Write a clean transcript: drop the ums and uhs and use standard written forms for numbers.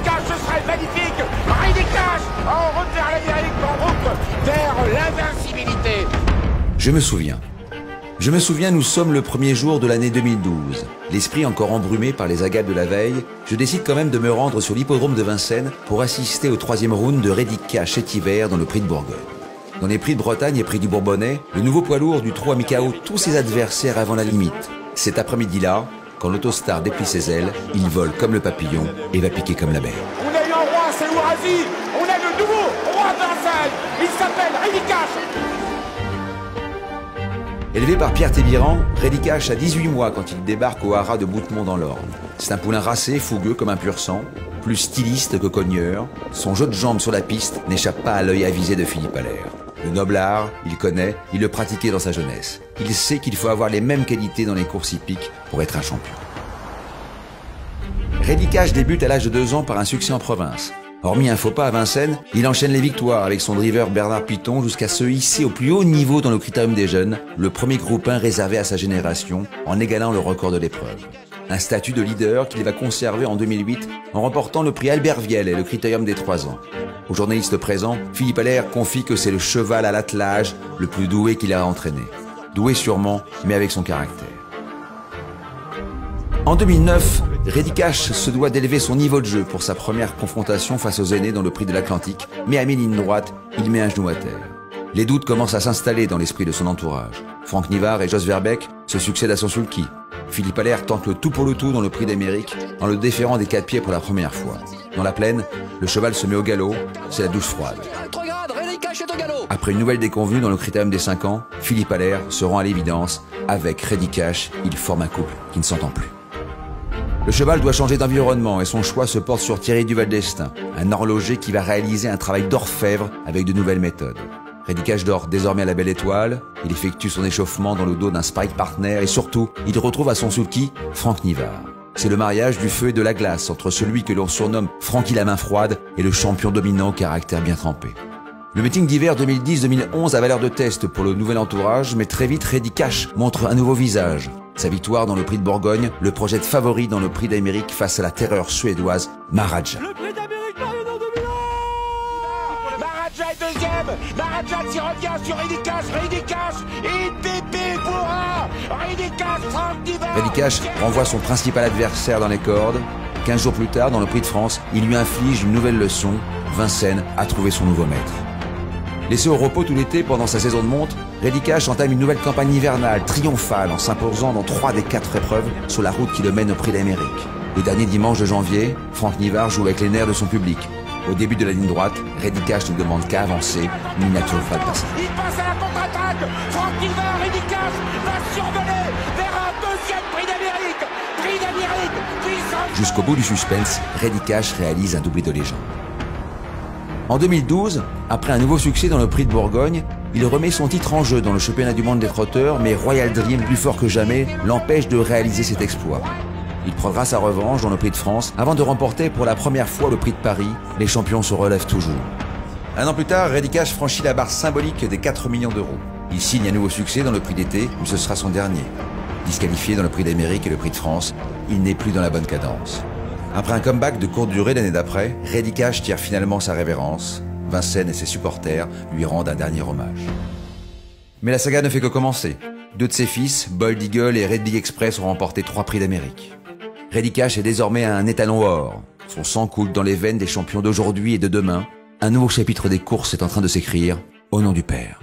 Cash, ce serait magnifique. Reddy Cash, en route vers l'Amérique, en route vers l'invincibilité. Je me souviens, nous sommes le premier jour de l'année 2012. L'esprit encore embrumé par les agates de la veille, je décide quand même de me rendre sur l'hippodrome de Vincennes pour assister au 3e round de Reddy Cash cet hiver dans le Prix de Bourgogne. Dans les Prix de Bretagne et Prix du Bourbonnais, le nouveau poids lourd du trot a mis KO tous ses adversaires avant la limite. Cet après-midi-là, quand l'autostar déplie ses ailes, il vole comme le papillon et va piquer comme la mer. On a eu un roi, c'est Ourasi. On a le nouveau roi de Vincennes. Il s'appelle Reddy Cash. Élevé par Pierre Tébiran, Reddy Cash a 18 mois quand il débarque au haras de Boutemont dans l'Orne. C'est un poulain racé, fougueux comme un pur sang, plus styliste que cogneur. Son jeu de jambes sur la piste n'échappe pas à l'œil avisé de Philippe Allaire. Le noble art, il connaît, il le pratiquait dans sa jeunesse. Il sait qu'il faut avoir les mêmes qualités dans les courses hippiques pour être un champion. Reddy Cash débute à l'âge de 2 ans par un succès en province. Hormis un faux pas à Vincennes, il enchaîne les victoires avec son driver Bernard Piton jusqu'à se hisser au plus haut niveau dans le critérium des jeunes, le premier groupe 1 réservé à sa génération, en égalant le record de l'épreuve. Un statut de leader qu'il va conserver en 2008 en remportant le prix Albert Viel et le critérium des 3 ans. Au journaliste présent, Philippe Allaire confie que c'est le cheval à l'attelage le plus doué qu'il a entraîné. Doué sûrement, mais avec son caractère. En 2009, Reddy Cash se doit d'élever son niveau de jeu pour sa première confrontation face aux aînés dans le Prix de l'Atlantique, mais à mi-ligne droite, il met un genou à terre. Les doutes commencent à s'installer dans l'esprit de son entourage. Franck Nivard et Jos Verbeek se succèdent à son sulky. Philippe Allaire tente le tout pour le tout dans le Prix d'Amérique en le déférant des 4 pieds pour la première fois. Dans la plaine, le cheval se met au galop, c'est la douche froide. Après une nouvelle déconvenue dans le critérium des 5 ans, Philippe Allaire se rend à l'évidence. Avec Reddy Cash, il forme un couple qui ne s'entend plus. Le cheval doit changer d'environnement et son choix se porte sur Thierry Duval d'Estaing, un horloger qui va réaliser un travail d'orfèvre avec de nouvelles méthodes. Reddy Cash dort désormais à la Belle Étoile, il effectue son échauffement dans le dos d'un sparring partner et surtout, il retrouve à son sulky Franck Nivard. C'est le mariage du feu et de la glace entre celui que l'on surnomme Francky la main froide et le champion dominant au caractère bien trempé. Le meeting d'hiver 2010-2011 avait l'air de test pour le nouvel entourage, mais très vite Reddy Cash montre un nouveau visage. Sa victoire dans le Prix de Bourgogne le projette favori dans le Prix d'Amérique face à la terreur suédoise Maharaja. Le Prix d'Amérique arrive dans 2000 ans. Maharaja est deuxième. Maharaja s'y revient sur Reddy Cash. Reddy Cash, IPP Bourra. Reddy Cash, Franck Nivard. Reddy Cash renvoie son principal adversaire dans les cordes. 15 jours plus tard, dans le Prix de France, il lui inflige une nouvelle leçon. Vincennes a trouvé son nouveau maître. Laissé au repos tout l'été pendant sa saison de monte, Reddy Cash entame une nouvelle campagne hivernale triomphale en s'imposant dans 3 des 4 épreuves sur la route qui le mène au Prix d'Amérique. Le dernier dimanche de janvier, Franck Nivard joue avec les nerfs de son public. Au début de la ligne droite, Reddy Cash ne demande qu'à avancer, mais il n'a toujours pas le passage. Il passe à la contre-attaque. Franck Nivard, Reddy Cash va survoler vers un deuxième Prix d'Amérique. Prix d'Amérique, puissant. Jusqu'au bout du suspense, Reddy Cash réalise un doublé de légende. En 2012, après un nouveau succès dans le Prix de Bourgogne, il remet son titre en jeu dans le championnat du monde des trotteurs, mais Royal Dream, plus fort que jamais, l'empêche de réaliser cet exploit. Il prendra sa revanche dans le Prix de France avant de remporter pour la première fois le Prix de Paris. Les champions se relèvent toujours. Un an plus tard, Reddy Cash franchit la barre symbolique des 4 millions d'euros. Il signe un nouveau succès dans le Prix d'été, mais ce sera son dernier. Disqualifié dans le Prix d'Amérique et le Prix de France, il n'est plus dans la bonne cadence. Après un comeback de courte durée l'année d'après, Reddy Cash tire finalement sa révérence. Vincennes et ses supporters lui rendent un dernier hommage. Mais la saga ne fait que commencer. 2 de ses fils, Bold Eagle et Red Big Express, ont remporté 3 prix d'Amérique. Reddy Cash est désormais un étalon or. Son sang coule dans les veines des champions d'aujourd'hui et de demain. Un nouveau chapitre des courses est en train de s'écrire au nom du Père.